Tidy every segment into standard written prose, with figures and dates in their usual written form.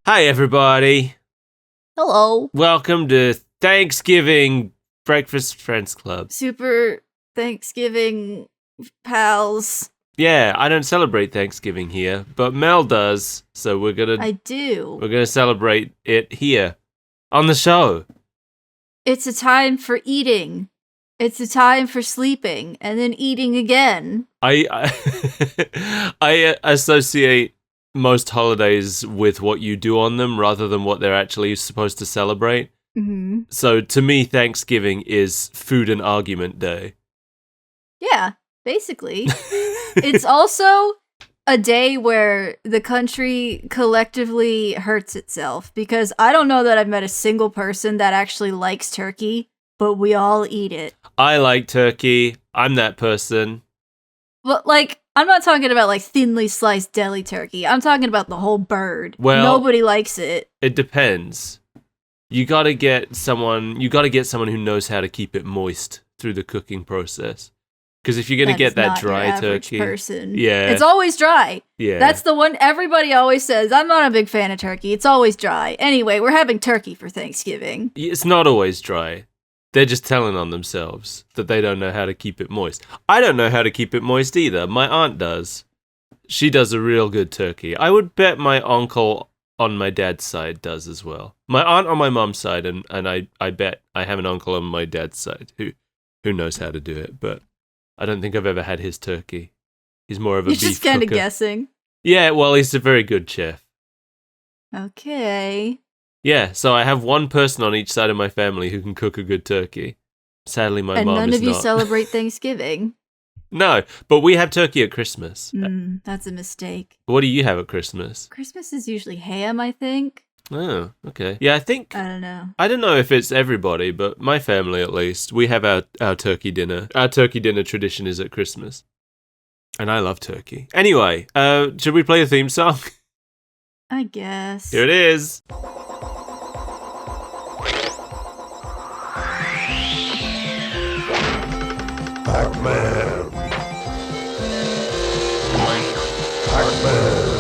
Hi, everybody. Hello. Welcome to Thanksgiving Breakfast Friends Club. Super Thanksgiving pals. Yeah, I don't celebrate Thanksgiving here, but Mel does, so we're I do. gonna celebrate it here on the show. It's a time for eating. It's a time for sleeping and then eating again. I associate most holidays with what you do on them rather than what they're actually supposed to celebrate. Mm-hmm. So to me, Thanksgiving is food and argument day. Yeah, basically. It's also a day where the country collectively hurts itself because I don't know that I've met a single person that actually likes turkey, but we all eat it. I like turkey. I'm that person. But, I'm not talking about, thinly sliced deli turkey. I'm talking about the whole bird. Well, nobody likes it. It depends. You gotta get someone who knows how to keep it moist through the cooking process. Because if you're gonna get that dry turkey, person. Yeah, it's always dry. Yeah, that's the one everybody always says. I'm not a big fan of turkey. It's always dry. Anyway, we're having turkey for Thanksgiving. It's not always dry. They're just telling on themselves that they don't know how to keep it moist. I don't know how to keep it moist either. My aunt does. She does a real good turkey. I would bet my uncle on my dad's side does as well. My aunt on my mom's side, and I bet I have an uncle on my dad's side who knows how to do it, but I don't think I've ever had his turkey. He's more of a beef You're just kind of cooker. guessing. Yeah, well, he's a very good chef. Okay. Yeah, so I have one person on each side of my family who can cook a good turkey. Sadly, my mom is not. And none of you celebrate Thanksgiving. No, but we have turkey at Christmas. That's a mistake. What do you have at Christmas? Christmas is usually ham, I think. Oh, okay. Yeah, I don't know. I don't know if it's everybody, but my family at least, we have our turkey dinner. Our turkey dinner tradition is at Christmas. And I love turkey. Anyway, should we play a theme song? I guess. Here it is. Pac-Man. Pac-Man.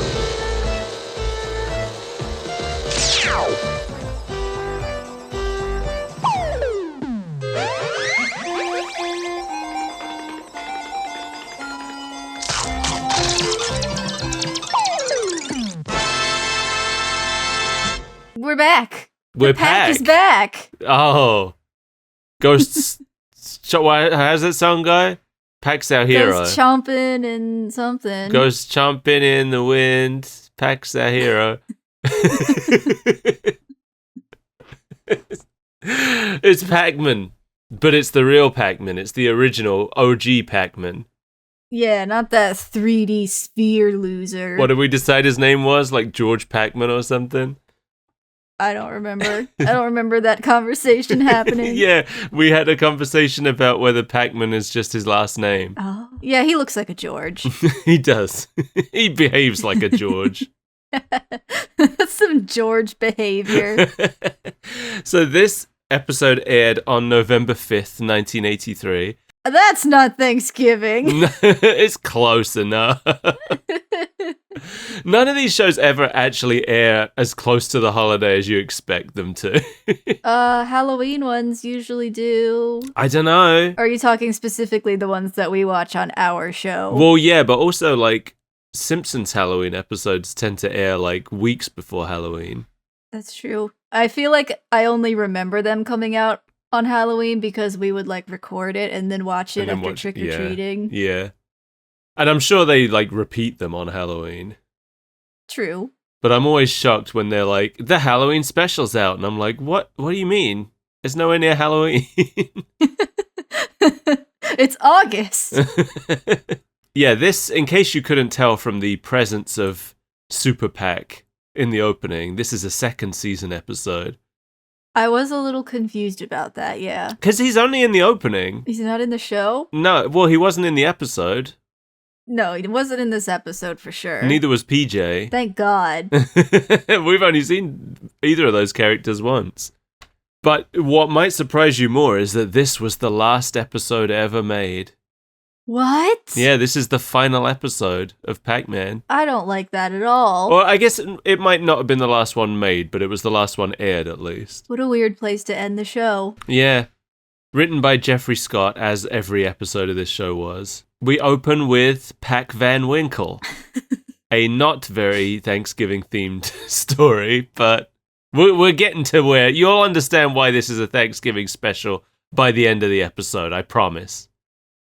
We're back. We're the pack back. is back. Oh. Ghosts. How's that song go? Pac's our hero. Goes chomping and something. Goes chomping in the wind. Pac's our hero. It's Pac-Man. But it's the real Pac-Man. It's the original OG Pac-Man. Yeah, not that 3D sphere loser. What did we decide his name was? Like George Pac-Man or something? I don't remember. I don't remember that conversation happening. Yeah, we had a conversation about whether Pac-Man is just his last name. Oh, yeah, he looks like a George. He does. He behaves like a George. That's some George behavior. So this episode aired on November 5th, 1983. That's not Thanksgiving. It's close enough. None of these shows ever actually air as close to the holiday as you expect them to. Halloween ones usually do. I don't know. Are you talking specifically the ones that we watch on our show? Well, yeah, but also, Simpsons Halloween episodes tend to air, weeks before Halloween. That's true. I feel like I only remember them coming out on Halloween because we would, record it and then watch it after trick-or-treating. Yeah. And I'm sure they, repeat them on Halloween. True. But I'm always shocked when they're like, the Halloween special's out. And I'm like, what do you mean? It's nowhere near Halloween. It's August. Yeah, this, in case you couldn't tell from the presence of Super Pac in the opening, this is a second season episode. I was a little confused about that, yeah. Because he's only in the opening. He's not in the show? No, well, he wasn't in the episode. No, he wasn't in this episode for sure. Neither was PJ. Thank God. We've only seen either of those characters once. But what might surprise you more is that this was the last episode ever made. What? Yeah, this is the final episode of Pac-Man. I don't like that at all. Or I guess it might not have been the last one made, but it was the last one aired at least. What a weird place to end the show. Yeah. Written by Jeffrey Scott, as every episode of this show was. We open with Pac Van Winkle. A not very Thanksgiving-themed story, but we're getting to where you'll understand why this is a Thanksgiving special by the end of the episode, I promise.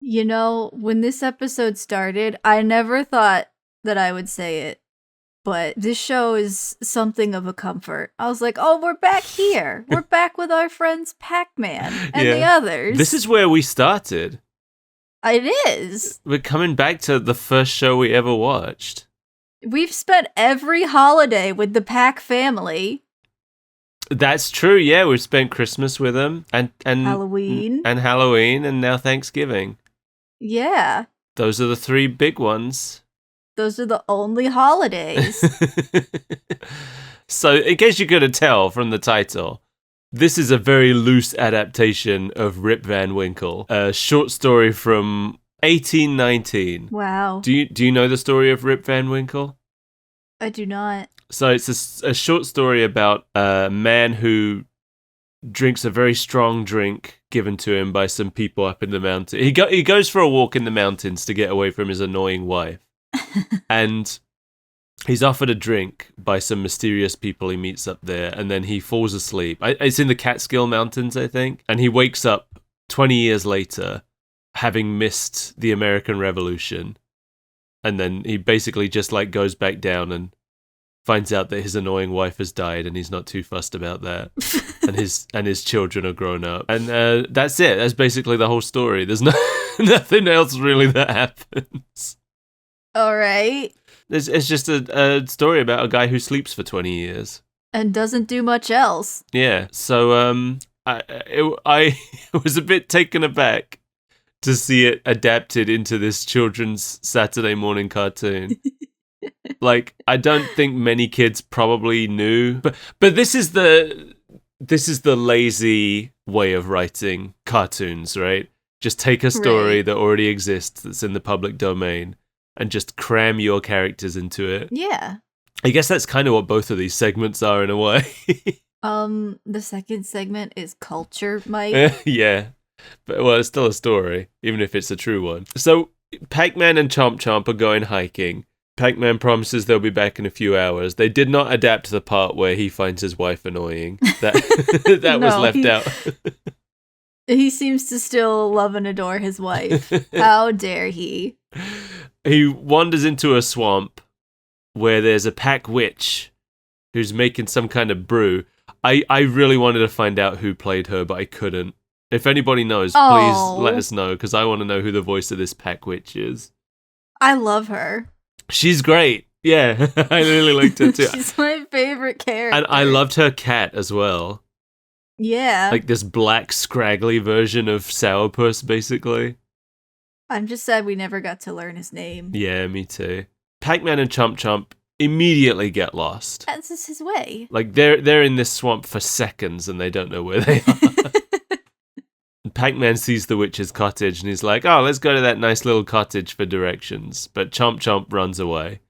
You know, when this episode started, I never thought that I would say it, but this show is something of a comfort. I was like, oh, we're back here. We're back with our friends Pac-Man and the others. This is where we started. It is. We're coming back to the first show we ever watched. We've spent every holiday with the Pac family. That's true, yeah. We've spent Christmas with them and Halloween. And Halloween and now Thanksgiving. Yeah. Those are the three big ones. Those are the only holidays. So, in case you couldn't tell from the title, this is a very loose adaptation of Rip Van Winkle, a short story from 1819. Wow. Do you know the story of Rip Van Winkle? I do not. So it's a short story about a man who drinks a very strong drink given to him by some people up in the mountain. He goes for a walk in the mountains to get away from his annoying wife. And he's offered a drink by some mysterious people he meets up there, and then he falls asleep. It's in the Catskill Mountains, I think. And he wakes up 20 years later, having missed the American Revolution. And then he basically just like goes back down and finds out that his annoying wife has died, and he's not too fussed about that. and his children are grown up. And that's it. That's basically the whole story. There's nothing else really that happens. All right. It's just a story about a guy who sleeps for 20 years. And doesn't do much else. Yeah. So I was a bit taken aback to see it adapted into this children's Saturday morning cartoon. Like, I don't think many kids probably knew, but this is the lazy way of writing cartoons, right? Just take a story that already exists, that's in the public domain, and just cram your characters into it. Yeah. I guess that's kind of what both of these segments are in a way. The second segment is culture, Mike. Yeah. But, well, it's still a story, even if it's a true one. So, Pac-Man and Chomp Chomp are going hiking. Pac-Man promises they'll be back in a few hours. They did not adapt the part where he finds his wife annoying. That was left out. He seems to still love and adore his wife. How dare he? He wanders into a swamp where there's a Pac-Witch who's making some kind of brew. I really wanted to find out who played her, but I couldn't. If anybody knows, please let us know, because I want to know who the voice of this Pac-Witch is. I love her. She's great. Yeah, I really liked her too. She's my favorite character. And I loved her cat as well. Yeah. Like this black, scraggly version of Sourpuss, basically. I'm just sad we never got to learn his name. Yeah, me too. Pac-Man and Chomp Chomp immediately get lost. That's just his way. Like, they're in this swamp for seconds and they don't know where they are. Pac-Man sees the witch's cottage and he's like, oh, let's go to that nice little cottage for directions. But Chomp Chomp runs away.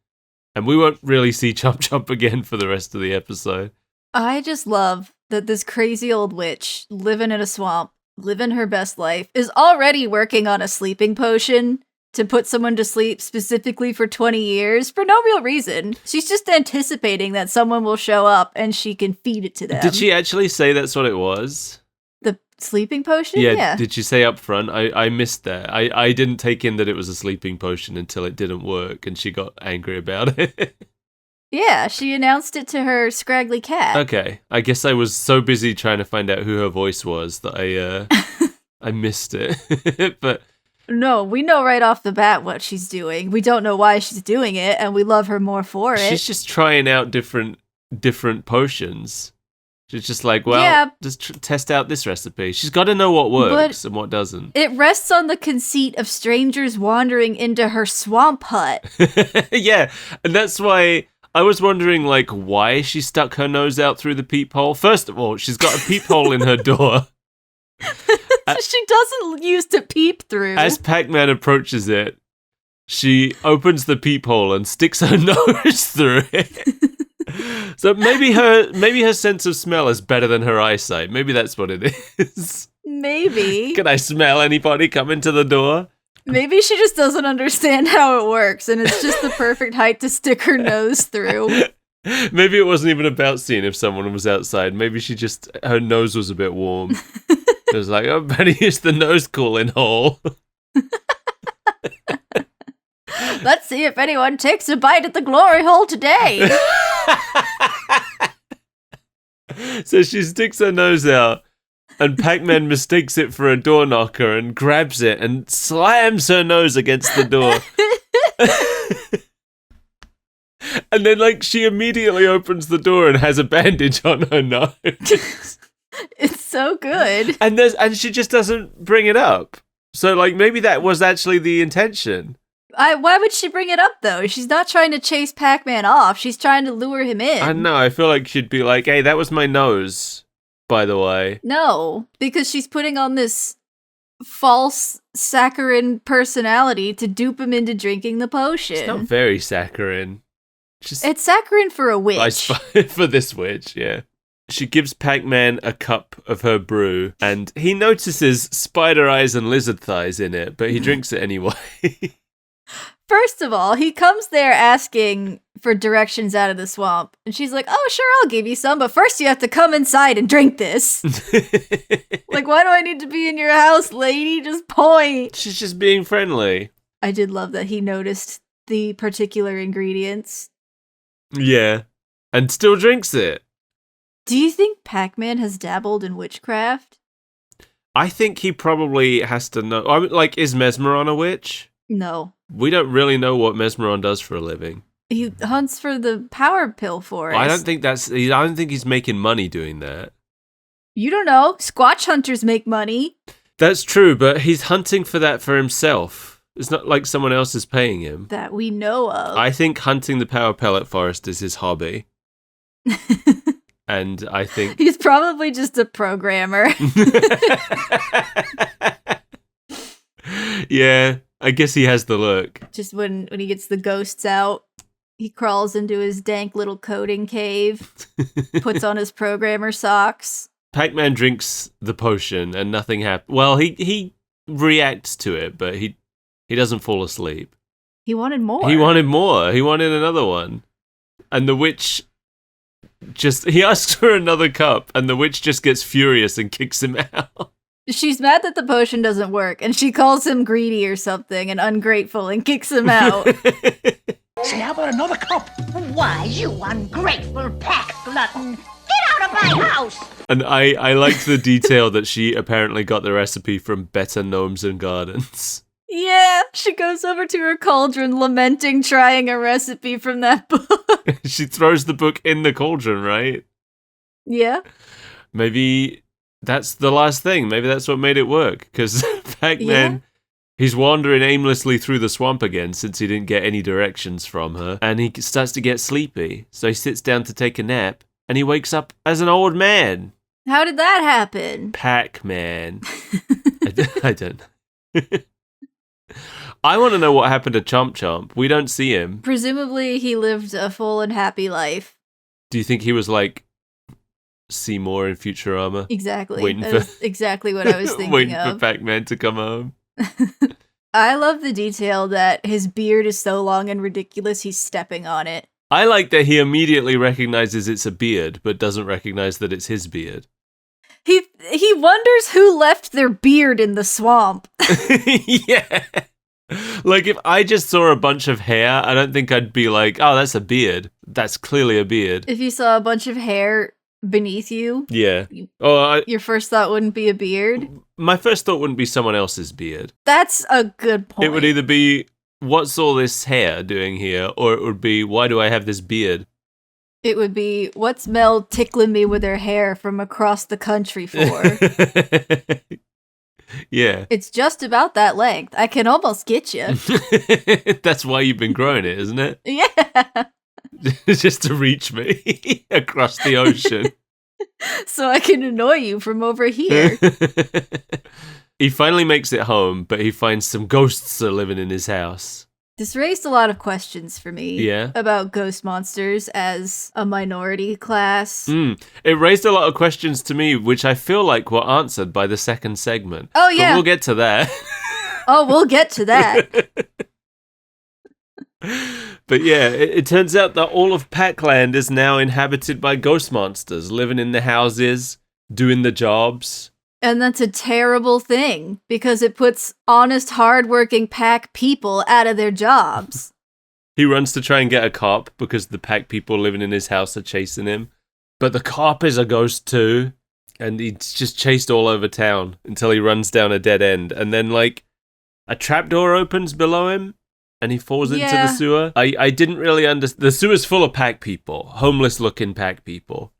And we won't really see Chomp Chomp again for the rest of the episode. I just love that this crazy old witch living in a swamp, living her best life, is already working on a sleeping potion to put someone to sleep specifically for 20 years for no real reason. She's just anticipating that someone will show up and she can feed it to them. Did she actually say that's what it was? The sleeping potion? Yeah. Did she say up front? I missed that. I didn't take in that it was a sleeping potion until it didn't work and she got angry about it. Yeah, she announced it to her scraggly cat. Okay. I guess I was so busy trying to find out who her voice was that I missed it. But no, we know right off the bat what she's doing. We don't know why she's doing it, and we love her more for it. She's just trying out different potions. She's just like, well, just test out this recipe. She's got to know what works and what doesn't. It rests on the conceit of strangers wandering into her swamp hut. Yeah, and that's why I was wondering, like, why she stuck her nose out through the peephole. First of all, she's got a peephole in her door. She doesn't use to peep through. As Pac-Man approaches it, she opens the peephole and sticks her nose through it. So maybe her sense of smell is better than her eyesight. Maybe that's what it is. Maybe. Can I smell anybody coming to the door? Maybe she just doesn't understand how it works, and it's just the perfect height to stick her nose through. Maybe it wasn't even about seeing if someone was outside. Maybe her nose was a bit warm. It was like, oh, better use the nose cooling hole. Let's see if anyone takes a bite at the glory hole today. So she sticks her nose out, and Pac-Man mistakes it for a door knocker and grabs it and slams her nose against the door. And then, like, she immediately opens the door and has a bandage on her nose. It's so good. And she just doesn't bring it up. So, like, maybe that was actually the intention. Why would she bring it up, though? She's not trying to chase Pac-Man off. She's trying to lure him in. I know. I feel like she'd be like, hey, that was my nose, by the way. No, because she's putting on this false saccharine personality to dupe him into drinking the potion. It's not very saccharine. It's saccharine for a witch. For this witch, yeah. She gives Pac-Man a cup of her brew, and he notices spider eyes and lizard thighs in it, but he drinks it anyway. First of all, he comes there asking for directions out of the swamp, and she's like, oh, sure, I'll give you some, but first you have to come inside and drink this. Like, why do I need to be in your house, lady? Just point. She's just being friendly. I did love that he noticed the particular ingredients. Yeah, and still drinks it. Do you think Pac-Man has dabbled in witchcraft? I think he probably has to know. I mean, like, is Mesmeron a witch? No. We don't really know what Mesmeron does for a living. He hunts for the power pill forest. I don't think he's making money doing that. You don't know. Squatch hunters make money. That's true, but he's hunting for that for himself. It's not like someone else is paying him. That we know of. I think hunting the power pellet forest is his hobby. And I think... He's probably just a programmer. Yeah, I guess he has the look. Just when he gets the ghosts out, he crawls into his dank little coding cave, puts on his programmer socks. Pac-Man drinks the potion and nothing happens. Well, he reacts to it, but he doesn't fall asleep. He wanted more. He wanted more. He wanted another one. And the witch he asks for another cup, and the witch just gets furious and kicks him out. She's mad that the potion doesn't work, and she calls him greedy or something and ungrateful and kicks him out. Say, how about another cup? Why, you ungrateful pack glutton! Get out of my house! And I liked the detail that she apparently got the recipe from Better Gnomes and Gardens. Yeah, she goes over to her cauldron lamenting trying a recipe from that book. She throws the book in the cauldron, right? Yeah. Maybe that's the last thing. Maybe that's what made it work. Because Pac-Man, he's wandering aimlessly through the swamp again since he didn't get any directions from her. And he starts to get sleepy. So he sits down to take a nap. And he wakes up as an old man. How did that happen? Pac-Man. I don't know. I want to know what happened to Chomp Chomp. We don't see him. Presumably he lived a full and happy life. Do you think he was like Seymour in Futurama? Exactly. That's exactly what I was thinking waiting of. for Pac-Man to come home. I love the detail that his beard is so long and ridiculous he's stepping on it. I like that he immediately recognizes it's a beard, but doesn't recognize that it's his beard. He wonders who left their beard in the swamp. Yeah. Like, if I just saw a bunch of hair, I don't think I'd be like, oh, that's a beard. That's clearly a beard. If you saw a bunch of hair beneath you, yeah. Your first thought wouldn't be a beard? My first thought wouldn't be someone else's beard. That's a good point. It would either be, what's all this hair doing here? Or it would be, why do I have this beard? It would be, what's Mel tickling me with her hair from across the country for? Yeah. It's just about that length. I can almost get you. That's why you've been growing it, isn't it? Yeah. Just to reach me across the ocean. so I can annoy you from over here. He finally makes it home, but he finds some ghosts are living in his house. This raised a lot of questions for me Yeah. about ghost monsters as a minority class. It raised a lot of questions to me, which I feel like were answered by the second segment. Oh, yeah. But we'll get to that. Oh, we'll get to that. But yeah, it turns out that all of Pac-Land is now inhabited by ghost monsters, living in the houses, doing the jobs. And that's a terrible thing, because it puts honest, hardworking Pac people out of their jobs. He runs to try and get a cop because the Pac people living in his house are chasing him. But the cop is a ghost too, and he's just chased all over town until he runs down a dead end. And then, like, a trapdoor opens below him, and he falls into the sewer. I didn't really understand. The sewer's full of Pac people, homeless-looking Pac people.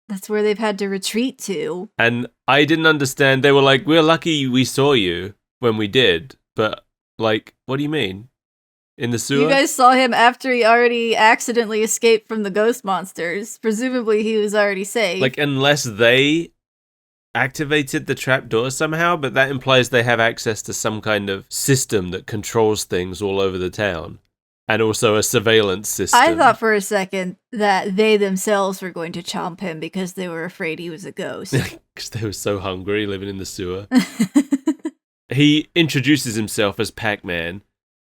That's where they've had to retreat to. And I didn't understand. They were like, we're lucky we saw you when we did. But, like, what do you mean? In the sewer? You guys saw him after he already accidentally escaped from the ghost monsters. Presumably he was already safe. Like, unless they activated the trapdoor somehow, but that implies they have access to some kind of system that controls things all over the town. And also a surveillance system. I thought for a second that they themselves were going to chomp him because they were afraid he was a ghost. Because they were so hungry living in the sewer. He introduces himself as Pac-Man,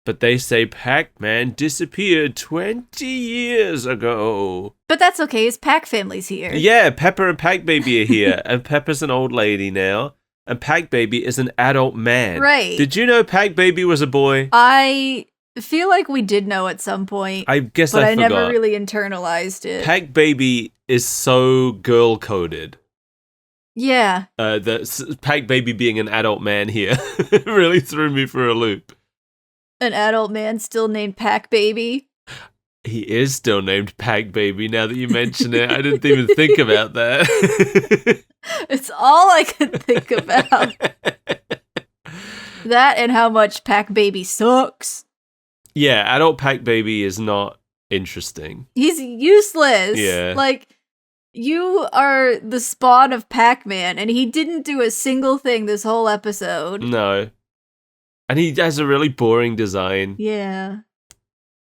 but they say Pac-Man disappeared 20 years ago. But that's okay, his Pac family's here. Yeah, Pepper and Pac-Baby are here, and Pepper's an old lady now, and Pac-Baby is an adult man. Right. Did you know Pac-Baby was a boy? I feel like we did know at some point. I guess but I I forgot. never really internalized it. Pac-Baby is so girl-coded. Yeah. Pac-Baby being an adult man here really threw me for a loop. An adult man still named Pac-Baby. He is still named Pac-Baby now that you mention it. I didn't even think about that. It's all I could think about. That and how much Pac-Baby sucks. Yeah, adult Pac-Baby is not interesting. He's useless. Yeah. Like, you are the spawn of Pac-Man, and he didn't do a single thing this whole episode. No. And he has a really boring design. Yeah.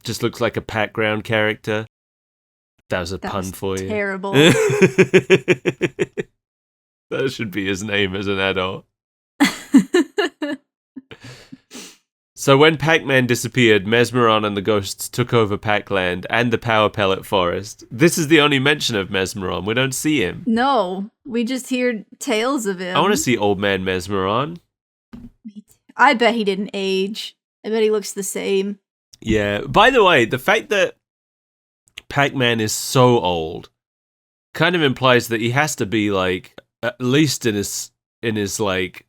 Just looks like a Pac-Ground character. That was a pun for you. Terrible. That should be his name as an adult. So when Pac-Man disappeared, Mesmeron and the ghosts took over Pac-Land and the Power Pellet Forest. This is the only mention of Mesmeron. We don't see him. No, we just hear tales of him. I want to see old man Mesmeron. I bet he didn't age. I bet he looks the same. Yeah. By the way, the fact that Pac-Man is so old kind of implies that he has to be like at least in his like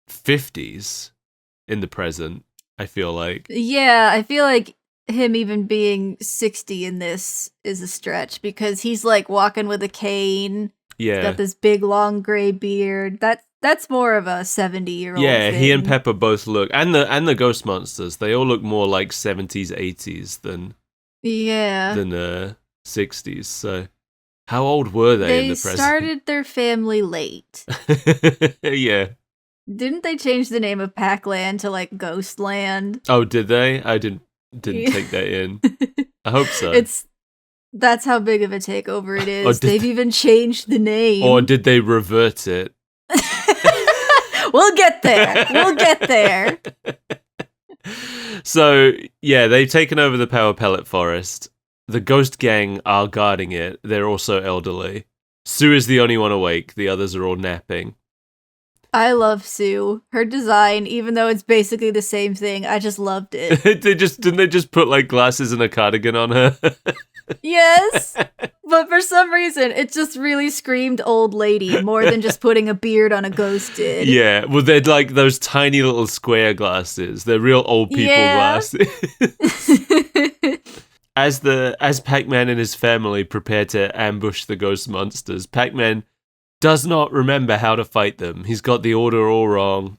50s in the present. I feel like. Yeah, I feel like him even being 60 in this is a stretch because he's like walking with a cane. Yeah. He's got this big long gray beard. That's more of a 70-year-old Yeah, thing. he and Pepper both look, and the ghost monsters, they all look more like 70s, 80s than 60s. So how old were they in the present? They started their family late. Yeah. Didn't they change the name of Pac-Land to like Ghostland? Oh, did they? I didn't take that in. I hope so. That's how big of a takeover it is. Or They've even changed the name. Or did they revert it? We'll get there. We'll get there. So, yeah, they've taken over the Power Pellet Forest. The Ghost Gang are guarding it. They're also elderly. Sue is the only one awake. The others are all napping. I love Sue. Her design, even though it's basically the same thing, I just loved it. Didn't they just put like glasses and a cardigan on her? Yes, but for some reason, it just really screamed old lady more than just putting a beard on a ghost did. Yeah, well, they're like those tiny little square glasses. They're real old people glasses. As Pac-Man and his family prepare to ambush the ghost monsters, Pac-Man does not remember how to fight them. He's got the order all wrong.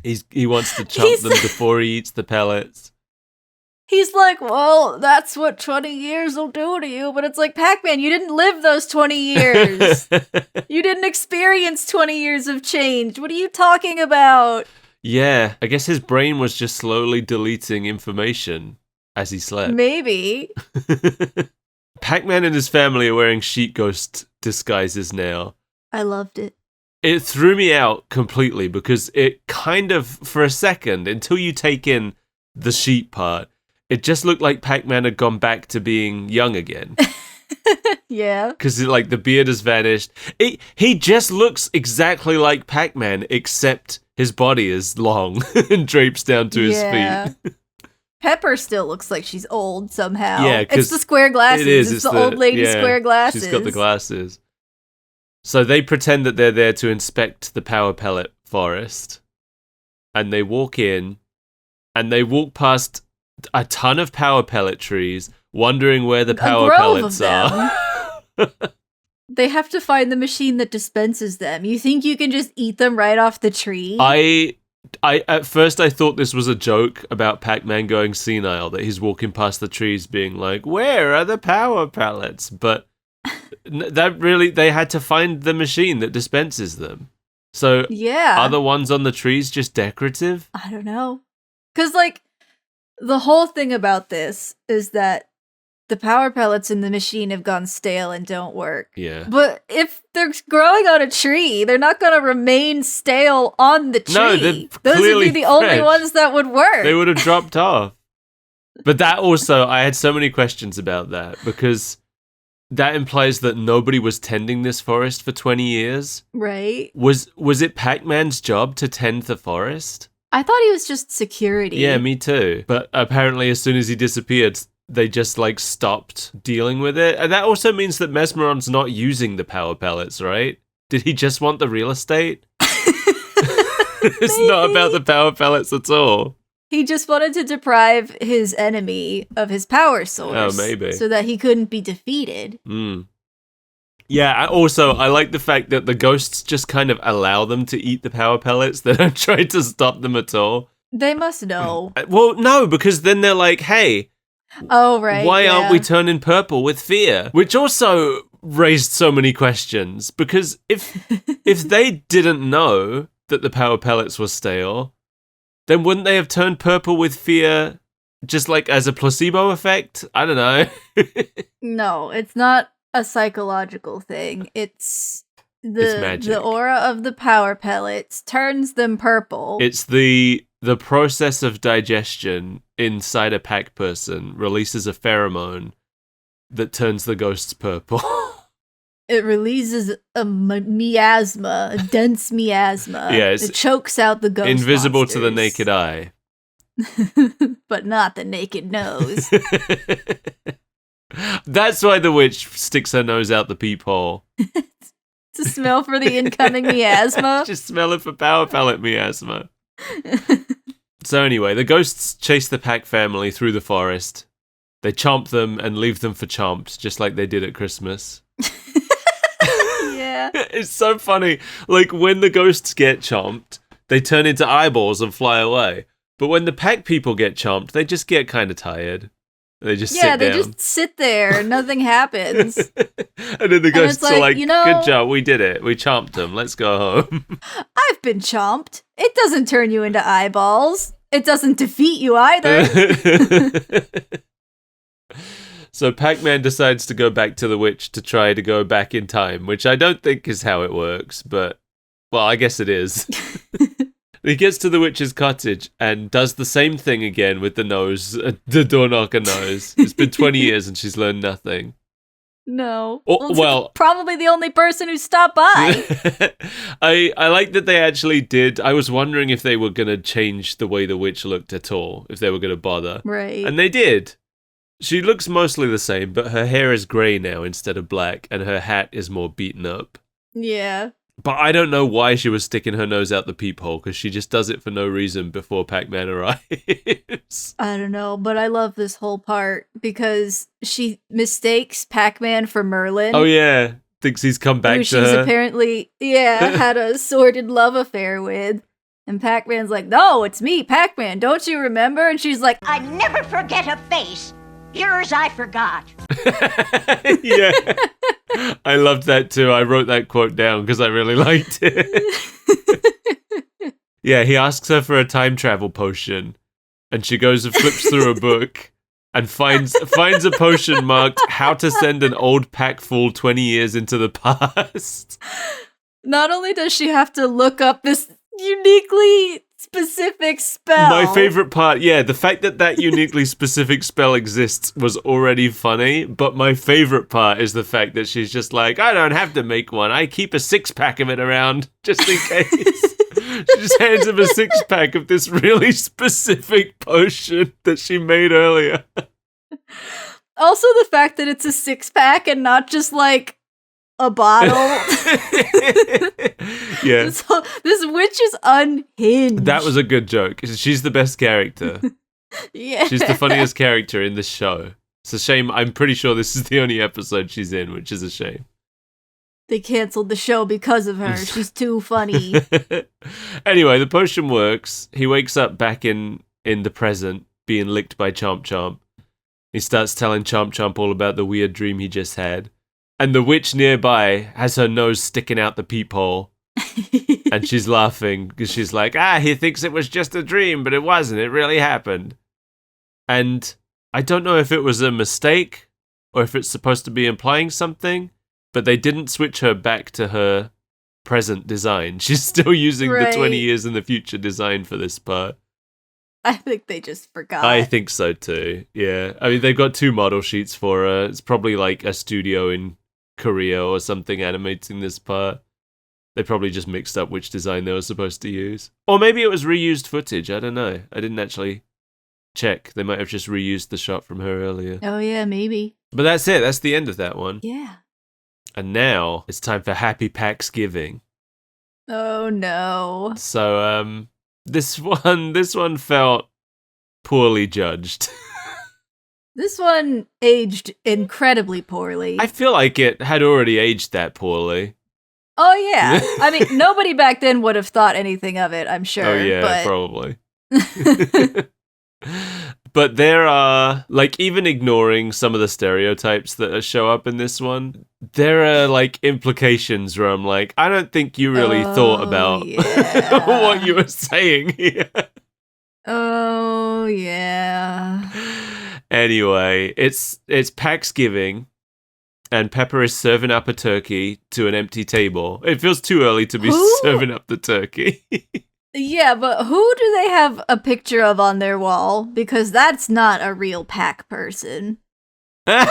He wants to chomp them before he eats the pellets. He's like, well, that's what 20 years will do to you. But it's like, Pac-Man, you didn't live those 20 years. You didn't experience 20 years of change. What are you talking about? Yeah, I guess his brain was just slowly deleting information as he slept. Maybe. Pac-Man and his family are wearing sheet ghost disguises now. I loved it. It threw me out completely because it kind of, for a second, until you take in the sheet part, it just looked like Pac-Man had gone back to being young again. Yeah. Because like the beard has vanished. He just looks exactly like Pac-Man, except his body is long and drapes down to his feet. Pepper still looks like she's old somehow. Yeah, it's the square glasses. It is. It's the old lady square glasses. She's got the glasses. So they pretend that they're there to inspect the power pellet forest. And they walk in, and they walk past a ton of power pellet trees, wondering where the power pellets are. They have to find the machine that dispenses them. You think you can just eat them right off the tree? I at first I thought this was a joke about Pac-Man going senile, that he's walking past the trees being like, where are the power pellets? But they had to find the machine that dispenses them. So are the ones on the trees just decorative? I don't know. Because, like, the whole thing about this is that the power pellets in the machine have gone stale and don't work. Yeah. But if they're growing on a tree, they're not going to remain stale on the tree. No, they're Those would be the only fresh. ones that would work. They would have dropped off. But that also, I had so many questions about that, because that implies that nobody was tending this forest for 20 years. Right. Was it Pac-Man's job to tend the forest? I thought he was just security. Yeah, me too. But apparently as soon as he disappeared, they just like stopped dealing with it. And that also means that Mesmeron's not using the power pellets, right? Did he just want the real estate? It's not about the power pellets at all. He just wanted to deprive his enemy of his power source. Oh, maybe. So that he couldn't be defeated. Yeah, I like the fact that the ghosts just kind of allow them to eat the power pellets. They don't try to stop them at all. They must know. Well, no, because then they're like, hey, oh, right. why aren't we turning purple with fear? Which also raised so many questions, because if they didn't know that the power pellets were stale, then wouldn't they have turned purple with fear just like as a placebo effect? I don't know. No, it's not a psychological thing. It's magic. The aura of the power pellets turns them purple. It's the process of digestion inside a pack person releases a pheromone that turns the ghosts purple. It releases a miasma, a dense miasma. Yeah, it chokes out the ghost invisible monsters. to the naked eye. But not the naked nose. That's why the witch sticks her nose out the peephole. To smell for the incoming miasma. Just smelling for power pellet miasma. So anyway, the ghosts chase the Pac family through the forest. They chomp them and leave them for chomped, just like they did at Christmas. Yeah. It's so funny. Like, when the ghosts get chomped, they turn into eyeballs and fly away. But when the Pac people get chomped, they just get kind of tired. They just sit down. Yeah, they just sit there. Nothing happens. And then the ghosts are like, good job, we did it. We chomped them. Let's go home. I've been chomped. It doesn't turn you into eyeballs. It doesn't defeat you either. So Pac-Man decides to go back to the witch to try to go back in time, which I don't think is how it works, but, well, I guess it is. He gets to the witch's cottage and does the same thing again with the nose, the door knocker nose. It's been 20 years and she's learned nothing. No. Well, probably the only person who stopped by. I like that they actually did. I was wondering if they were going to change the way the witch looked at all, if they were going to bother. Right. And they did. She looks mostly the same, but her hair is grey now instead of black, and her hat is more beaten up. Yeah. But I don't know why she was sticking her nose out the peephole, because she just does it for no reason before Pac-Man arrives. I don't know, but I love this whole part because she mistakes Pac-Man for Merlin. Oh yeah, thinks he's come back who to her. She's apparently, had a sordid love affair with. And Pac-Man's like, no, it's me, Pac-Man. Don't you remember? And she's like, I never forget a face. Yours I forgot. Yeah. I loved that too. I wrote that quote down because I really liked it. Yeah, he asks her for a time travel potion, and she goes and flips through a book and finds a potion marked "How to send an old pack full 20 years into the past." not only does she have to look up this uniquely specific spell. My favorite part, the fact that uniquely specific spell exists was already funny, but my favorite part is the fact that she's just like, I don't have to make one. I keep a 6-pack of it around just in case. She just hands him a 6-pack of this really specific potion that she made earlier. Also, the fact that it's a 6-pack and not just like a bottle. Yeah. This witch is unhinged. That was a good joke. She's the best character. Yeah. She's the funniest character in the show. It's a shame. I'm pretty sure this is the only episode she's in, which is a shame. They canceled the show because of her. She's too funny. Anyway, the potion works. He wakes up back in the present, being licked by Chomp Chomp. He starts telling Chomp Chomp all about the weird dream he just had. And the witch nearby has her nose sticking out the peephole. And she's laughing because she's like, he thinks it was just a dream, but it wasn't. It really happened. And I don't know if it was a mistake or if it's supposed to be implying something, but they didn't switch her back to her present design. She's still using the 20 years in the future design for this part. I think they just forgot. I think so too, yeah. I mean, they've got 2 model sheets for her. It's probably like a studio in Korea or something animating this part. They probably just mixed up which design they were supposed to use. Or maybe it was reused footage, I don't know. I didn't actually check. They might have just reused the shot from her earlier. Oh yeah, maybe. But that's it, that's the end of that one. Yeah. And now it's time for Happy Pacsgiving. Oh no. So this one felt poorly judged. This one aged incredibly poorly. I feel like it had already aged that poorly. Oh yeah. I mean, nobody back then would have thought anything of it, I'm sure. Oh yeah, but... probably. But there are, like, even ignoring some of the stereotypes that show up in this one, there are, like, implications where I'm like, I don't think you really thought about what you were saying here. Oh, yeah. Anyway, it's Pacsgiving, and Pepper is serving up a turkey to an empty table. It feels too early to be serving up the turkey. Yeah, but who do they have a picture of on their wall? Because that's not a real Pac person. Maybe,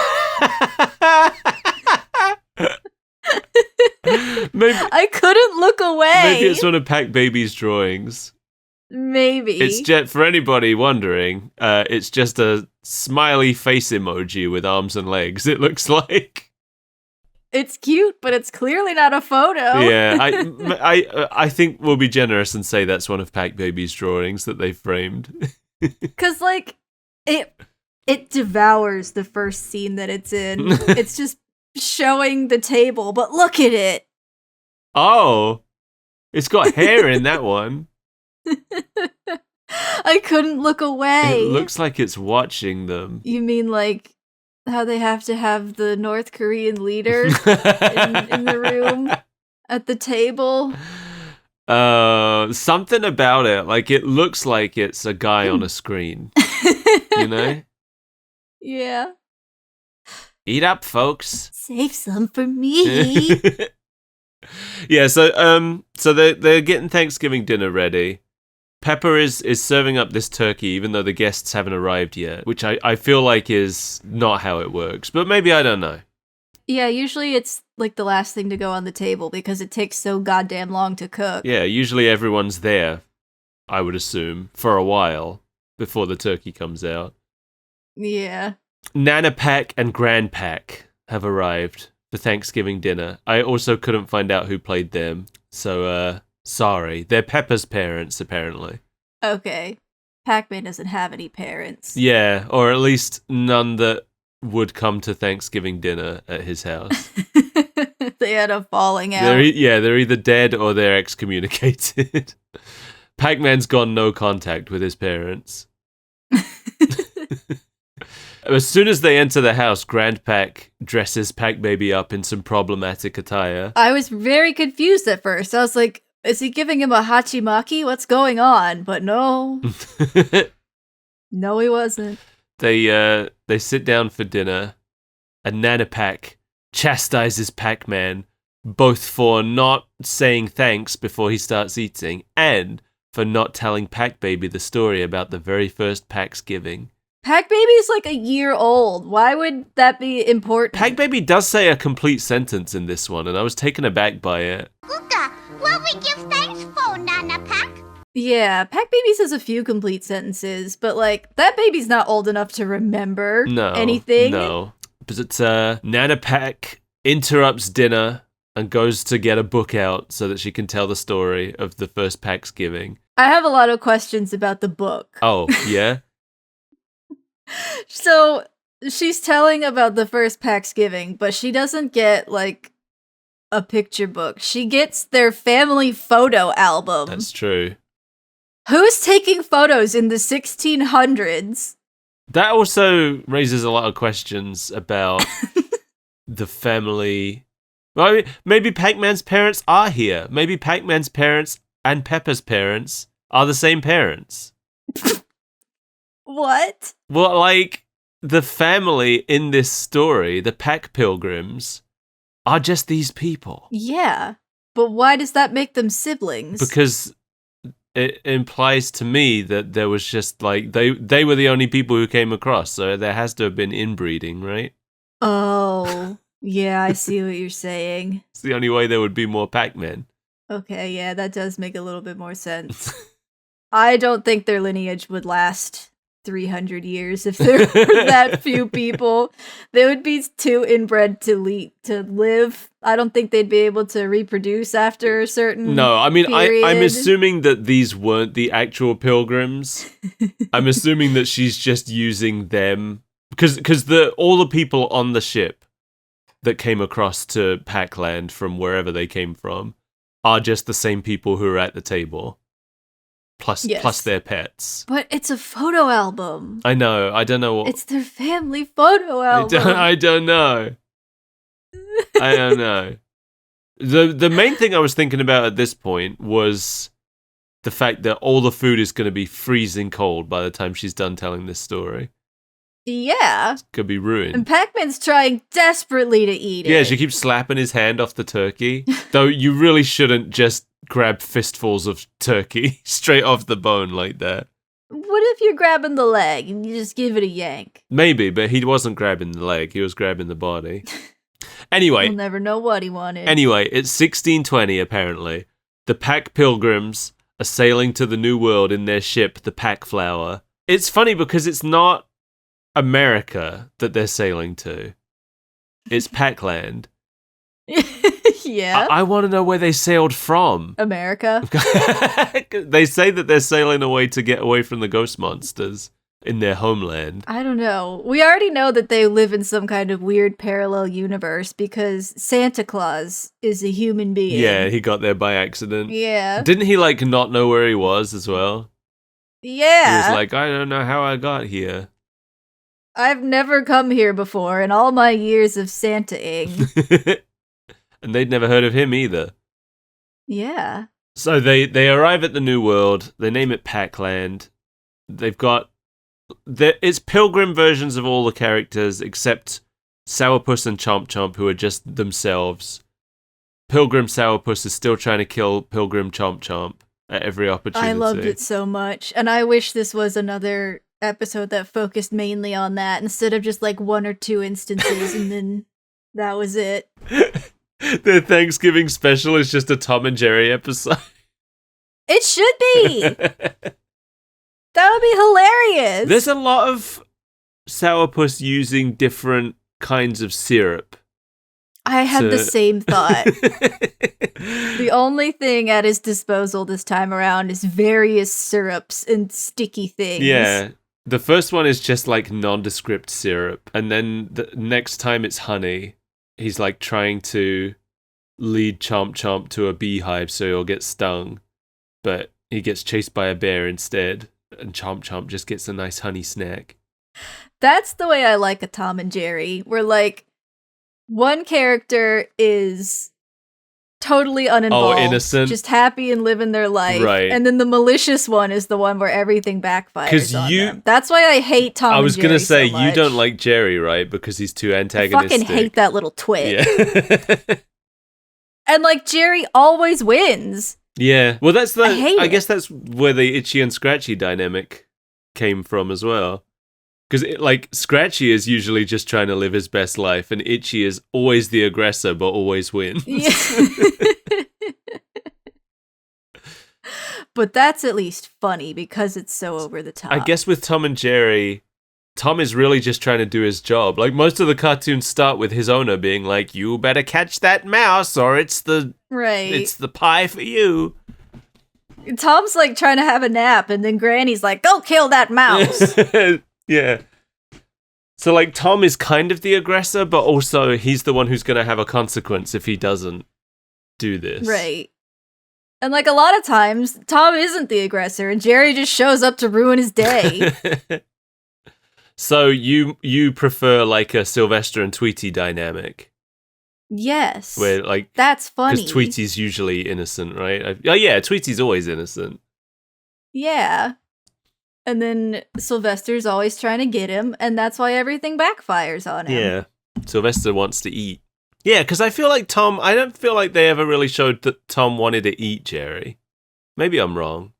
I couldn't look away. Maybe it's one of Pac-Baby's drawings. Maybe. It's just, for anybody wondering, it's just a smiley face emoji with arms and legs, it looks like. It's cute, but it's clearly not a photo. Yeah, I think we'll be generous and say that's one of Pac-Baby's drawings that they framed. Because, like, it devours the first scene that it's in. It's just showing the table, but look at it. Oh, it's got hair in that one. I couldn't look away. It looks like it's watching them. You mean, like, how they have to have the North Korean leader in the room at the table? Something about it. Like, it looks like it's a guy on a screen. You know? Yeah. Eat up, folks. Save some for me. Yeah, so they're getting Thanksgiving dinner ready. Pepper is serving up this turkey even though the guests haven't arrived yet, which I feel like is not how it works, but maybe I don't know. Yeah, usually it's like the last thing to go on the table because it takes so goddamn long to cook. Yeah, usually everyone's there, I would assume, for a while before the turkey comes out. Yeah. Nana Pac and Grand Pac have arrived for Thanksgiving dinner. I also couldn't find out who played them, so sorry. They're Pepper's parents, apparently. Okay. Pac-Man doesn't have any parents. Yeah, or at least none that would come to Thanksgiving dinner at his house. They had a falling out. They're either dead or they're excommunicated. Pac-Man's gone no contact with his parents. As soon as they enter the house, Grand Pac dresses Pac-Baby up in some problematic attire. I was very confused at first. I was like, is he giving him a hachimaki? What's going on? But no. No, he wasn't. They sit down for dinner, and Nana Pac chastises Pac-Man both for not saying thanks before he starts eating and for not telling Pac-Baby the story about the very first Pacsgiving. Pac-Baby's like a year old. Why would that be important? Pac-Baby does say a complete sentence in this one, and I was taken aback by it. Uka, what we give thanks for, Nana Pac? Yeah, Pac-Baby says a few complete sentences, but like, that baby's not old enough to remember anything. No. But Nana Pac interrupts dinner and goes to get a book out so that she can tell the story of the first Pacsgiving. I have a lot of questions about the book. Oh, yeah? So, she's telling about the first Pacsgiving, but she doesn't get, like, a picture book. She gets their family photo album. That's true. Who's taking photos in the 1600s? That also raises a lot of questions about the family. Well, I mean, maybe Pac-Man's parents are here. Maybe Pac-Man's parents and Peppa's parents are the same parents. What? Well, like, the family in this story, the Pac Pilgrims, are just these people. Yeah, but why does that make them siblings? Because it implies to me that there was just, like, they were the only people who came across, so there has to have been inbreeding, right? Oh, yeah, I see what you're saying. It's the only way there would be more Pac-Man. Okay, yeah, that does make a little bit more sense. I don't think their lineage would last 300 years if there were that few people. They would be too inbred to live. I don't think they'd be able to reproduce after a certain No, I mean, period. I'm assuming that these weren't the actual pilgrims. I'm assuming that she's just using them because all the people on the ship that came across to Pac-Land from wherever they came from are just the same people who are at the table. Plus their pets. But it's a photo album. I know. I don't know what. It's their family photo album. I don't know. I don't know. The main thing I was thinking about at this point was the fact that all the food is going to be freezing cold by the time she's done telling this story. Yeah. It's going to be ruined. And Pac-Man's trying desperately to eat it. Yeah, she keeps slapping his hand off the turkey. Though you really shouldn't just grab fistfuls of turkey straight off the bone like that. What if you're grabbing the leg and you just give it a yank? Maybe, but he wasn't grabbing the leg. He was grabbing the body. Anyway. We'll never know what he wanted. Anyway, it's 1620 apparently. The Pac Pilgrims are sailing to the New World in their ship, the Pac-Flower. It's funny because it's not America that they're sailing to. It's Pac-Land. Yeah. I want to know where they sailed from. America. They say that they're sailing away to get away from the ghost monsters in their homeland. I don't know. We already know that they live in some kind of weird parallel universe because Santa Claus is a human being. Yeah, he got there by accident. Yeah. Didn't he, like, not know where he was as well? Yeah. He was like, I don't know how I got here. I've never come here before in all my years of Santa-ing. And they'd never heard of him either. Yeah. So they arrive at the New World. They name it Pac-Land. They've got... It's pilgrim versions of all the characters except Sourpuss and Chomp Chomp, who are just themselves. Pilgrim Sourpuss is still trying to kill Pilgrim Chomp Chomp at every opportunity. I loved it so much. And I wish this was another episode that focused mainly on that instead of just like one or two instances and then that was it. Their Thanksgiving special is just a Tom and Jerry episode. It should be! That would be hilarious! There's a lot of Sourpuss using different kinds of syrup. I had the same thought. The only thing at his disposal this time around is various syrups and sticky things. Yeah. The first one is just like nondescript syrup. And then the next time it's honey. He's like trying to lead Chomp Chomp to a beehive so he'll get stung. But He gets chased by a bear instead, and Chomp Chomp just gets a nice honey snack. That's the way I like a Tom and Jerry, where like one character is totally uninvolved, innocent, just happy and living their life, right? And then the malicious one is the one where everything backfires on them. That's why I hate Tom. I was and Jerry gonna say so much. you don't like Jerry, right? Because he's too antagonistic. I fucking hate that little twit. Yeah. And like Jerry always wins. Yeah. Well, that's the. I guess it. that's where the Itchy and Scratchy dynamic came from as well. Because like Scratchy is usually just trying to live his best life, and Itchy is always the aggressor, but always wins. Yeah. But that's at least funny because it's so over the top. I guess with Tom and Jerry, Tom is really just trying to do his job. Like most of the cartoons start with his owner being like, "You better catch that mouse, or it's the pie for you." Tom's like trying to have a nap, and then Granny's like, "Go kill that mouse." Yeah. So like Tom is kind of the aggressor, but also he's the one who's going to have a consequence if he doesn't do this. Right. And like a lot of times, Tom isn't the aggressor, and Jerry just shows up to ruin his day. So you prefer like a Sylvester and Tweety dynamic? Yes. Where like that's funny. Because Tweety's usually innocent, right? Oh yeah, Tweety's always innocent. Yeah. And then Sylvester's always trying to get him, and that's why everything backfires on him. Yeah. Sylvester wants to eat. Yeah, because I feel like Tom, I don't feel like they ever really showed that Tom wanted to eat Jerry. Maybe I'm wrong.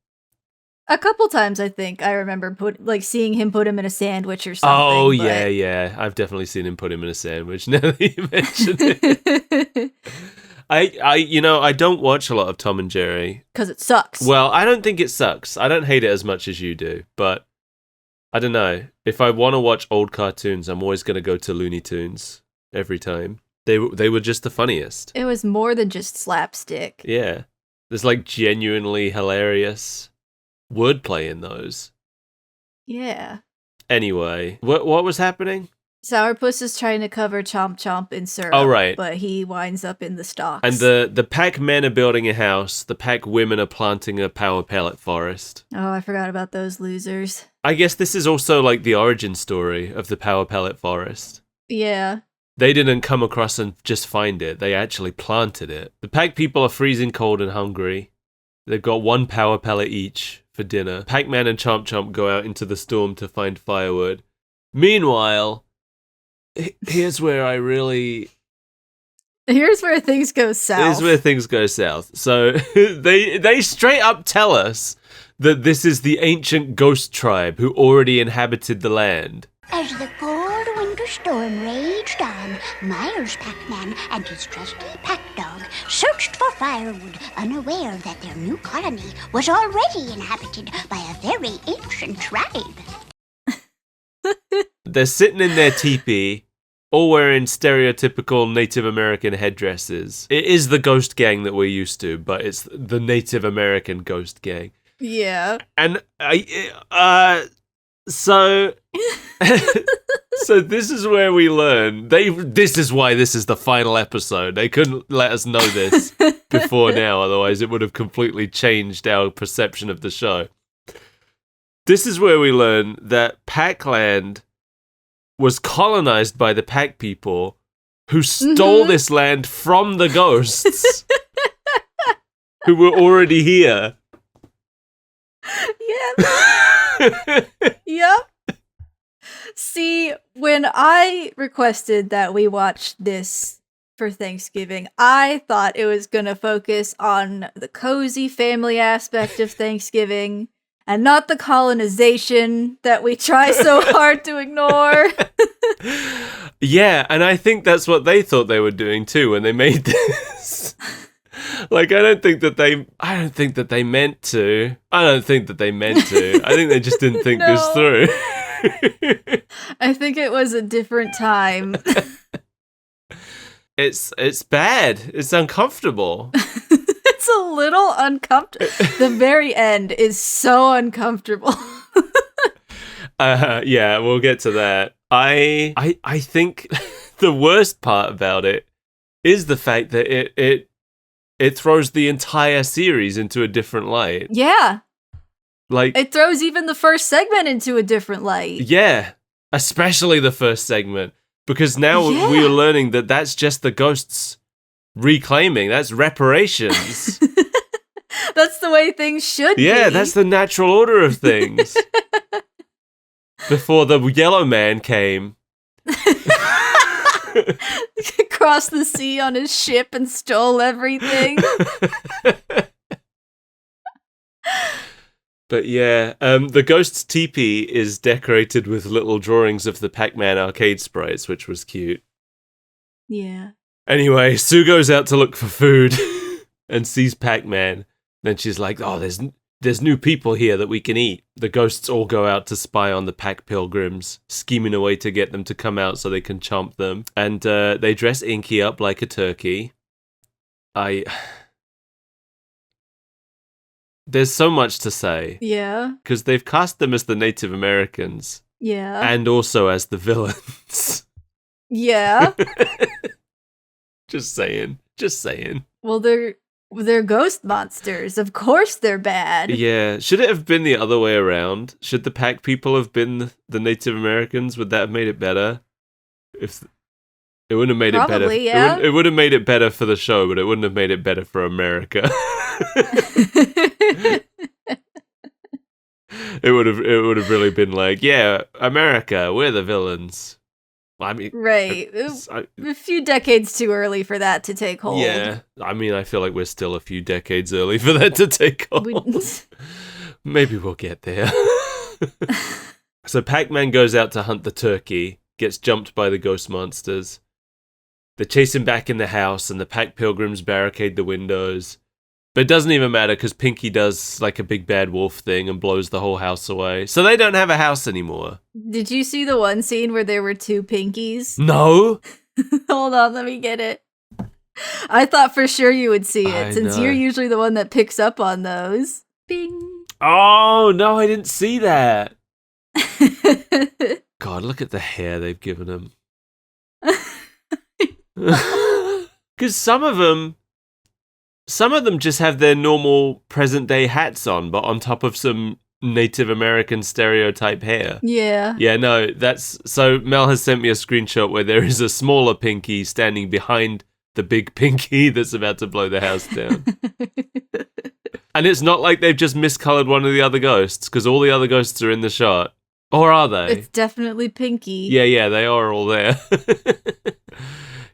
A couple times, I think, I remember seeing him put him in a sandwich or something. Oh, yeah. I've definitely seen him put him in a sandwich now that you mention it. I don't watch a lot of Tom and Jerry. Because it sucks. Well, I don't think it sucks. I don't hate it as much as you do, but I don't know. If I want to watch old cartoons, I'm always going to go to Looney Tunes every time. They were just the funniest. It was more than just slapstick. Yeah. There's like genuinely hilarious wordplay in those. Yeah. Anyway, what was happening? Sourpuss is trying to cover Chomp Chomp in syrup. Oh, right. But he winds up in the stalks. And the Pac-Men are building a house. The Pac-Women are planting a power pellet forest. Oh, I forgot about those losers. I guess this is also like the origin story of the power pellet forest. Yeah. They didn't come across and just find it. They actually planted it. The Pac people are freezing cold and hungry. They've got one power pellet each for dinner. Pac-Man and Chomp Chomp go out into the storm to find firewood. Meanwhile, here's where things go south. Here's where things go south. So they straight up tell us that this is the ancient ghost tribe who already inhabited the land. As the cold winter storm raged on, Myers Pac-Man and his trusty Pac-Dog searched for firewood, unaware that their new colony was already inhabited by a very ancient tribe. They're sitting in their teepee, all wearing stereotypical Native American headdresses. It is the ghost gang that we're used to, but it's the Native American ghost gang. Yeah. And so this is where we learn. This is why this is the final episode. They couldn't let us know this before now, otherwise it would have completely changed our perception of the show. This is where we learn that Pac-Land was colonized by the Pac people who stole this land from the ghosts who were already here. Yeah. Yep. See, when I requested that we watch this for Thanksgiving, I thought it was going to focus on the cozy family aspect of Thanksgiving and not the colonization that we try so hard to ignore. Yeah, and I think that's what they thought they were doing too when they made this. Like, I don't think that they meant to. I think they just didn't think this through. I think it was a different time. It's bad. It's uncomfortable. It's a little uncomfortable. The very end is so uncomfortable. Yeah, we'll get to that. I think the worst part about it is the fact that it it throws the entire series into a different light. Yeah. Like, It throws even the first segment into a different light. yeah, especially the first segment. Because now Yeah. we are learning that that's just the ghosts reclaiming. That's reparations. That's the way things should be. Yeah, that's the natural order of things. Before the yellow man came. Crossed the sea on his ship and stole everything. But yeah, the ghost's teepee is decorated with little drawings of the Pac-Man arcade sprites, which was cute. Yeah. Anyway, Sue goes out to look for food and sees Pac-Man. Then she's like, oh, there's new people here that we can eat. The ghosts all go out to spy on the Pac Pilgrims, scheming a way to get them to come out so they can chomp them. And they dress Inky up like a turkey. There's so much to say. Yeah. Because they've cast them as the Native Americans. Yeah. And also as the villains. Yeah. Just saying. Well, they're ghost monsters. Of course they're bad. Yeah. Should it have been the other way around? Should the Pac people have been the Native Americans? Would that have made it better? If it wouldn't have made it better. Probably, yeah. It would have made it better for the show, but it wouldn't have made it better for America. It would have really been like, yeah, America, we're the villains. I mean, Right. A few decades too early for that to take hold. yeah. I mean, I feel like we're still a few decades early for that to take hold. Maybe we'll get there. So Pac-Man goes out to hunt the turkey, gets jumped by the ghost monsters. They chase him back in the house, and the Pac Pilgrims barricade the windows. But it doesn't even matter, because Pinky does like a big bad wolf thing and blows the whole house away. So they don't have a house anymore. Did you see the one scene where there were two Pinkies? No! Hold on, let me get it. I thought for sure you would see it, since know. you're usually the one that picks up on those. Bing. Oh, no, I didn't see that. God, look at the hair they've given him. Because some of them just have their normal present day hats on, but on top of some Native American stereotype hair. Yeah. Yeah, no, so Mel has sent me a screenshot where there is a smaller Pinky standing behind the big Pinky that's about to blow the house down. And it's not like they've just miscolored one of the other ghosts, because all the other ghosts are in the shot. Or are they? It's definitely Pinky. Yeah, they are all there.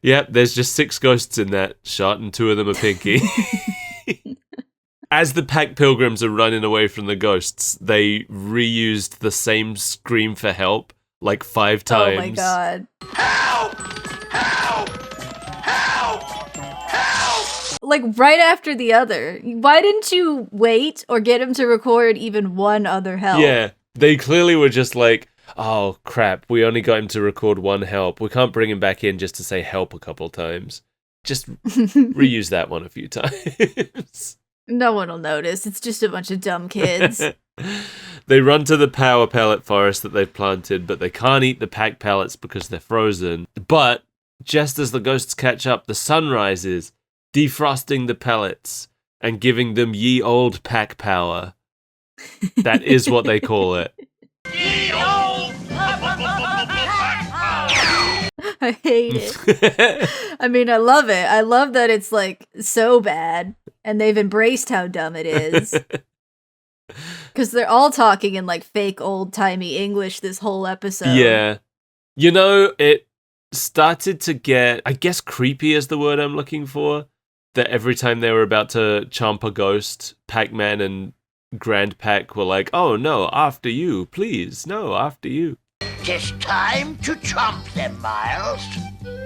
Yep, there's just 6 ghosts in that shot, and 2 of them are Pinky. As the Pac Pilgrims are running away from the ghosts, they reused the same scream for help like 5 times. Oh my god. Help! Help! Help! Help! Like right after the other. Why didn't you wait or get him to record even one other help? Yeah, they clearly were just like, oh crap, we only got him to record 1 help. We can't bring him back in just to say help a couple times. Just reuse that one a few times. No one will notice. It's just a bunch of dumb kids. They run to the power pellet forest that they've planted, but they can't eat the Pac pellets because they're frozen. But just as the ghosts catch up, the sun rises, defrosting the pellets and giving them ye old Pac power. That is what they call it. Ye old I hate it. I mean, I love it. I love that it's like so bad and they've embraced how dumb it is. Because they're all talking in like fake old-timey English this whole episode. Yeah. You know, it started to get, I guess creepy is the word I'm looking for, that every time they were about to chomp a ghost, Pac-Man and Grand Pac were like, oh no, after you, please, no, after you. 'Tis time to chomp them, Miles.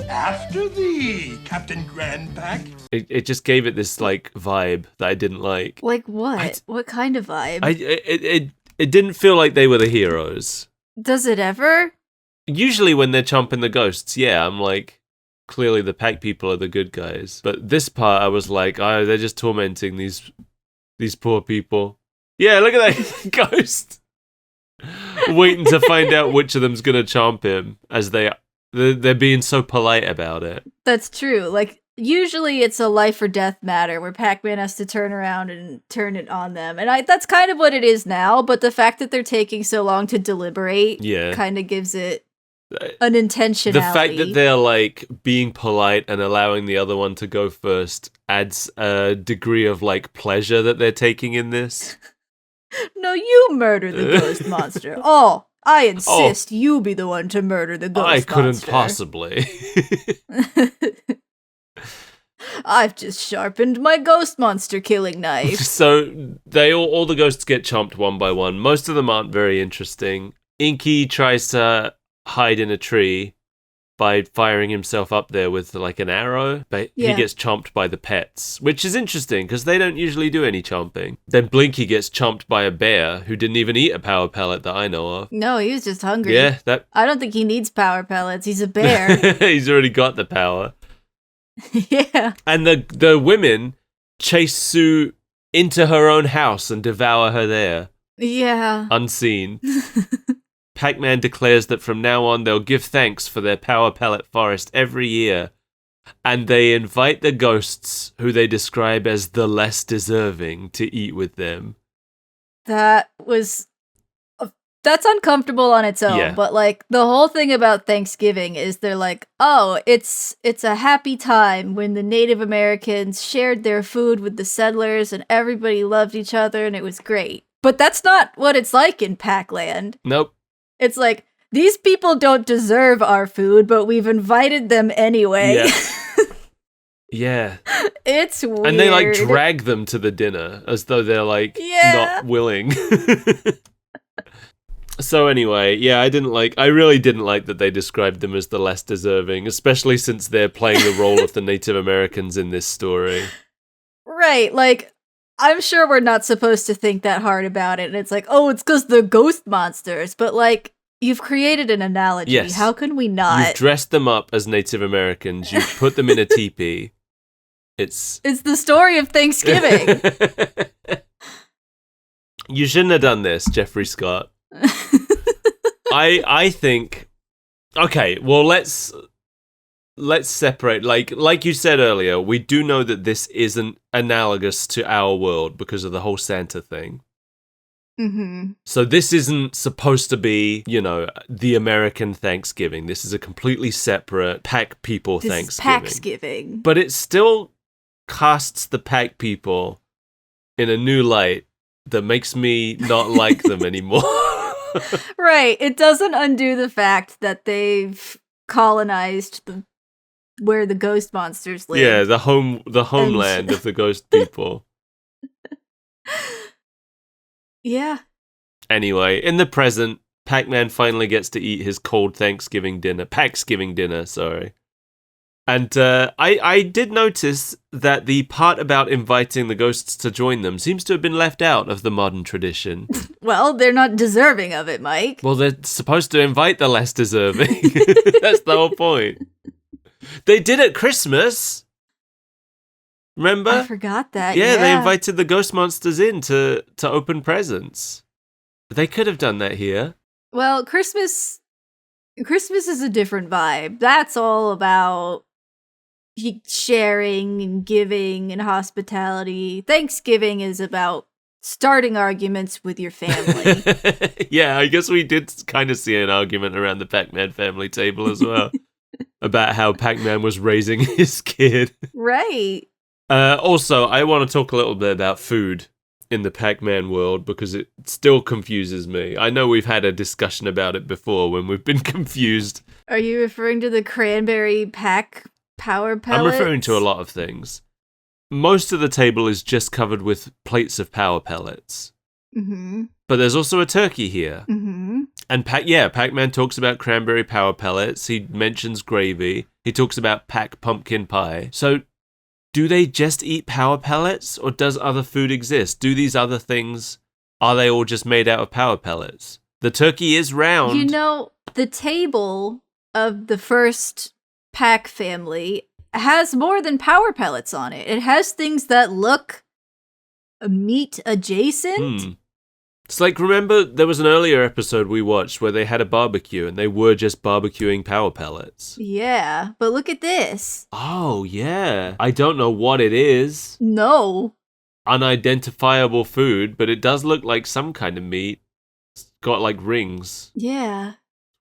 After thee, Captain Grand Pac. It just gave it this like vibe that I didn't like. Like what? What kind of vibe? It didn't feel like they were the heroes. Does it ever? Usually when they're chomping the ghosts, yeah, I'm like, clearly the Pac people are the good guys. But this part I was like, oh, they're just tormenting these poor people. Yeah, look at that ghost. Waiting to find out which of them's gonna chomp him as they're being so polite about it. That's true. Like, usually it's a life or death matter where Pac-Man has to turn around and turn it on them. And that's kind of what it is now, but the fact that they're taking so long to deliberate kind of gives it an intentionality. The fact that they're like being polite and allowing the other one to go first adds a degree of like pleasure that they're taking in this. No, you murder the ghost monster. Oh, I insist you be the one to murder the ghost monster. I couldn't possibly. I've just sharpened my ghost monster killing knife. So all the ghosts get chomped one by one. Most of them aren't very interesting. Inky tries to hide in a tree by firing himself up there with like an arrow, but he gets chomped by the pets, which is interesting because they don't usually do any chomping. Then Blinky gets chomped by a bear who didn't even eat a power pellet that I know of. No, he was just hungry. Yeah, I don't think he needs power pellets. He's a bear. He's already got the power. Yeah. And the women chase Sue into her own house and devour her there. Yeah. Unseen. Pac-Man declares that from now on they'll give thanks for their power pellet forest every year, and they invite the ghosts, who they describe as the less deserving, to eat with them. That's uncomfortable on its own, but like the whole thing about Thanksgiving is they're like, oh, it's a happy time when the Native Americans shared their food with the settlers and everybody loved each other and it was great. But that's not what it's like in Pac-Land. Nope. It's like, these people don't deserve our food, but we've invited them anyway. Yeah. Yeah. It's weird. And they like drag them to the dinner as though they're like not willing. So anyway, I really didn't like that they described them as the less deserving, especially since they're playing the role of the Native Americans in this story. Right, like, I'm sure we're not supposed to think that hard about it, and it's like, oh, it's because they're ghost monsters, but like, you've created an analogy. Yes. How can we not? You've dressed them up as Native Americans, you've put them in a teepee. It's the story of Thanksgiving. You shouldn't have done this, Jeffrey Scott. I think, okay, well, let's separate. Like you said earlier, we do know that this isn't analogous to our world because of the whole Santa thing. Mm-hmm. So this isn't supposed to be, the American Thanksgiving. This is a completely separate Pac people Thanksgiving. Pacsgiving. But it still casts the Pac people in a new light that makes me not like them anymore. Right. It doesn't undo the fact that they've colonized where the ghost monsters live. Yeah, the homeland of the ghost people. Yeah. Anyway, in the present, Pac-Man finally gets to eat his cold Pacsgiving dinner, sorry. And I did notice that the part about inviting the ghosts to join them seems to have been left out of the modern tradition. Well, they're not deserving of it, Mike. Well, they're supposed to invite the less deserving. That's the whole point. They did at Christmas. Remember? I forgot that. Yeah, they invited the ghost monsters in to open presents. They could have done that here. Well, Christmas is a different vibe. That's all about sharing and giving and hospitality. Thanksgiving is about starting arguments with your family. Yeah, I guess we did kind of see an argument around the Pac-Man family table as well. About how Pac-Man was raising his kid. Right. Also, I want to talk a little bit about food in the Pac-Man world because it still confuses me. I know we've had a discussion about it before when we've been confused. Are you referring to the cranberry Pac power pellets? I'm referring to a lot of things. Most of the table is just covered with plates of power pellets. Mm-hmm. But there's also a turkey here. Mm-hmm. And Pac-Man talks about cranberry power pellets. He mentions gravy. He talks about Pac pumpkin pie. So do they just eat power pellets, or does other food exist? Do these other things, are they all just made out of power pellets? The turkey is round. The table of the first Pac family has more than power pellets on it. It has things that look meat adjacent. It's like, remember, there was an earlier episode we watched where they had a barbecue and they were just barbecuing power pellets. Yeah, but look at this. Oh, yeah. I don't know what it is. No. Unidentifiable food, but it does look like some kind of meat. It's got like rings. Yeah.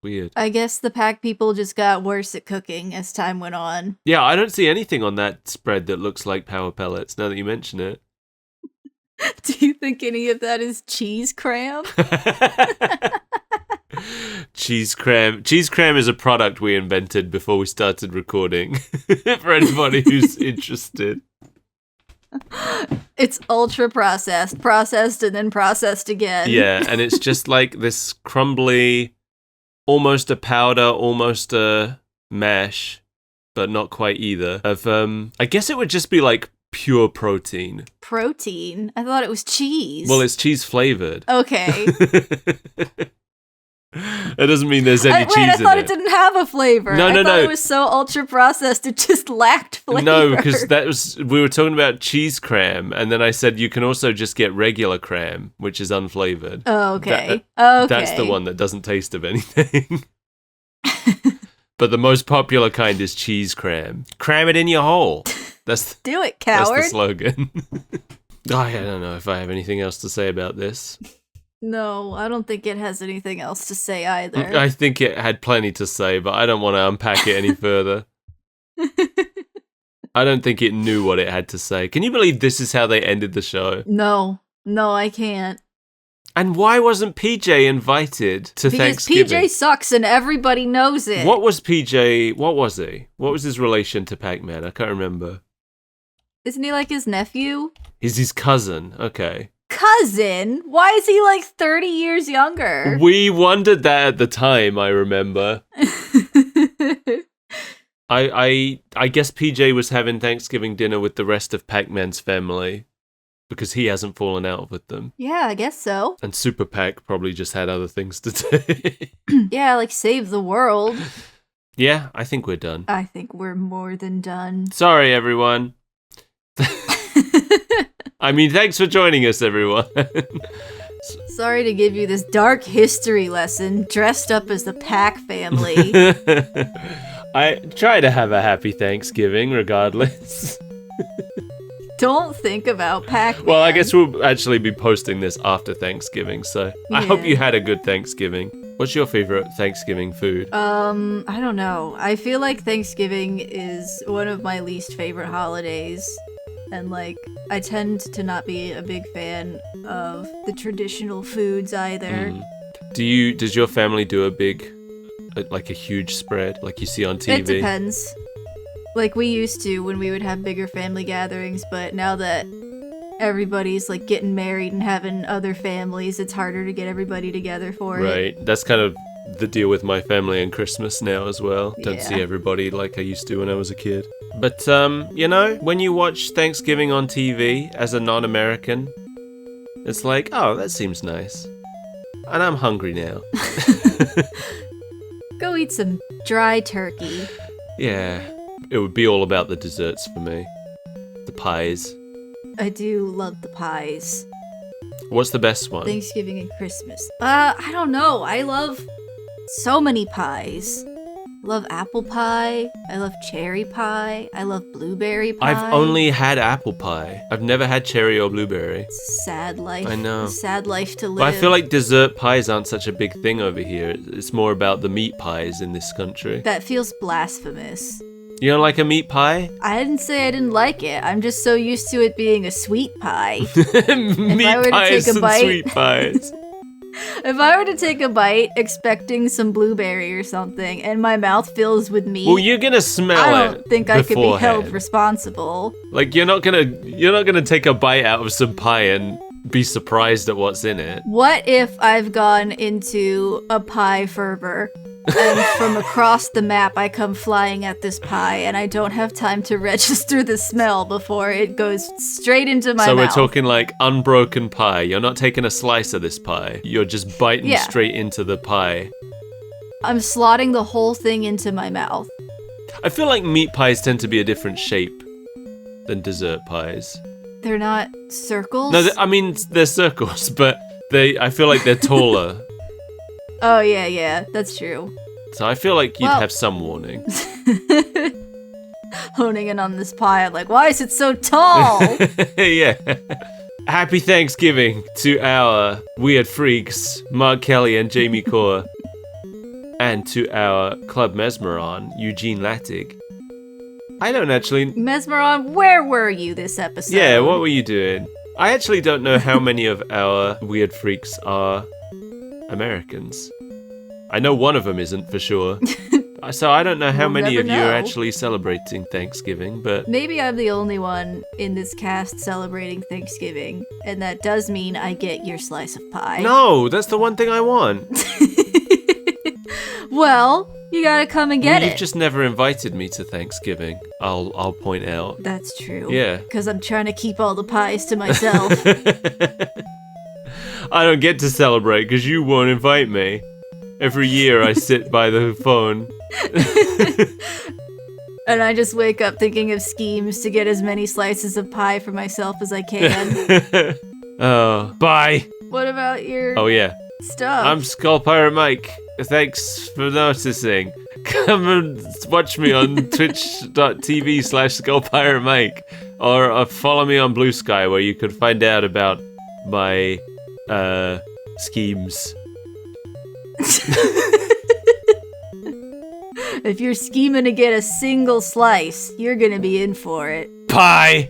Weird. I guess the Pac people just got worse at cooking as time went on. Yeah, I don't see anything on that spread that looks like power pellets now that you mention it. Do you think any of that is cheese cram? Cheese cram. Cheese cram is a product we invented before we started recording. For anybody who's interested. It's ultra processed and then processed again. Yeah, and it's just like this crumbly, almost a powder, almost a mash, but not quite either. Of I guess it would just be like pure protein. Protein? I thought it was cheese. Well, it's cheese flavored. Okay. That doesn't mean there's any cheese in it. I thought it didn't have a flavor. No. I thought it was so ultra processed it just lacked flavor. No, because we were talking about cheese cram, and then I said you can also just get regular cram, which is unflavored. Oh, okay. That's the one that doesn't taste of anything. But the most popular kind is cheese cram. Cram it in your hole. Do it, coward. That's the slogan. I don't know if I have anything else to say about this. No, I don't think it has anything else to say either. I think it had plenty to say, but I don't want to unpack it any further. I don't think it knew what it had to say. Can you believe this is how they ended the show? No, I can't. And why wasn't PJ invited to Thanksgiving? Because PJ sucks and everybody knows it. What was PJ? What was he? What was his relation to Pac-Man? I can't remember. Isn't he like his nephew? He's his cousin. Okay. Cousin? Why is he like 30 years younger? We wondered that at the time, I remember. I guess PJ was having Thanksgiving dinner with the rest of Pac-Man's family because he hasn't fallen out with them. Yeah, I guess so. And Super Pac probably just had other things to do. Yeah, like save the world. Yeah, I think we're done. I think we're more than done. Sorry, everyone. I mean, thanks for joining us, everyone. Sorry to give you this dark history lesson dressed up as the Pac family. I try to have a happy Thanksgiving regardless. Don't think about Pac-Man. Well, I guess we'll actually be posting this after Thanksgiving, so I hope Yeah. you had a good Thanksgiving. What's your favorite Thanksgiving food? I don't know. I feel like Thanksgiving is one of my least favorite holidays. And, like, I tend to not be a big fan of the traditional foods either. Does your family do a big, like a huge spread, like you see on TV? It depends. Like, we used to when we would have bigger family gatherings, but now that everybody's, like, getting married and having other families, it's harder to get everybody together for it. Right. That's kind of the deal with my family and Christmas now as well. Don't Yeah. see everybody like I used to when I was a kid. But, you know, when you watch Thanksgiving on TV as a non-American, it's like, oh, that seems nice. And I'm hungry now. Go eat some dry turkey. Yeah, it would be all about the desserts for me. The pies. I do love the pies. What's the best one? Thanksgiving and Christmas. I don't know. I love so many pies. I love apple pie. I love cherry pie. I love blueberry pie. I've only had apple pie. I've never had cherry or blueberry. It's a sad life. I know. A sad life to live. But I feel like dessert pies aren't such a big thing over here. It's more about the meat pies in this country. That feels blasphemous. You don't like a meat pie? I didn't say I didn't like it. I'm just so used to it being a sweet pie. Meat were to pies take a and bite- sweet pies. If I were to take a bite expecting some blueberry or something and my mouth fills with meat, Well, you're gonna smell I it don't think I could be held beforehand. responsible. Like you're not gonna take a bite out of some pie and be surprised at what's in it. What if I've gone into a pie fervor and from across the map I come flying at this pie and I don't have time to register the smell before it goes straight into my So mouth? we're talking like unbroken pie. You're not taking a slice of this pie. You're just biting Yeah. straight into the pie. I'm slotting the whole thing into my mouth. I feel like meat pies tend to be a different shape than dessert pies. They're not circles? No, I mean they're circles, but I feel like they're taller. Oh, yeah, that's true. So I feel like you'd Well- have some warning. Honing in on this pie, I'm like, why is it so tall? Yeah. Happy Thanksgiving to our weird freaks, Mark Kelly and Jamie Core. And to our Club Mesmeron, Eugene Lattig. I don't actually... Mesmeron, where were you this episode? Yeah, what were you doing? I actually don't know how many of our weird freaks are Americans. I know one of them isn't for sure. So I don't know how We'll many never of you are know. actually celebrating Thanksgiving, but... Maybe I'm the only one in this cast celebrating Thanksgiving, and that does mean I get your slice of pie. No, that's the one thing I want. Well, you gotta come and get You've it. just never invited me to Thanksgiving, I'll point out. That's true. Yeah. Because I'm trying to keep all the pies to myself. I don't get to celebrate because you won't invite me. Every year I sit by the phone. And I just wake up thinking of schemes to get as many slices of pie for myself as I can. Oh, bye. What about your Oh yeah, stuff? I'm Skull Pirate Mike. Thanks for noticing. Come and watch me on twitch.tv/Skull Pirate Mike, or follow me on Blue Sky where you can find out about my schemes. If you're scheming to get a single slice, you're gonna be in for it. Pie.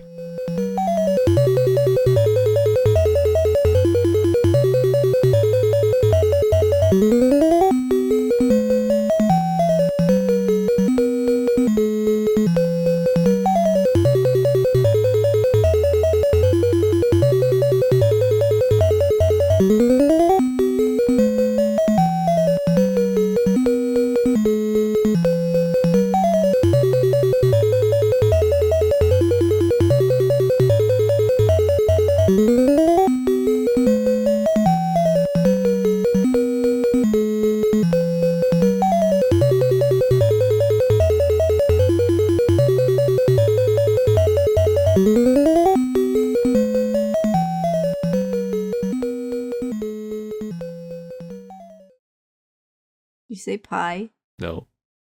You say pie? No,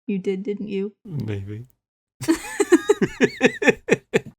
You did, didn't you? maybe.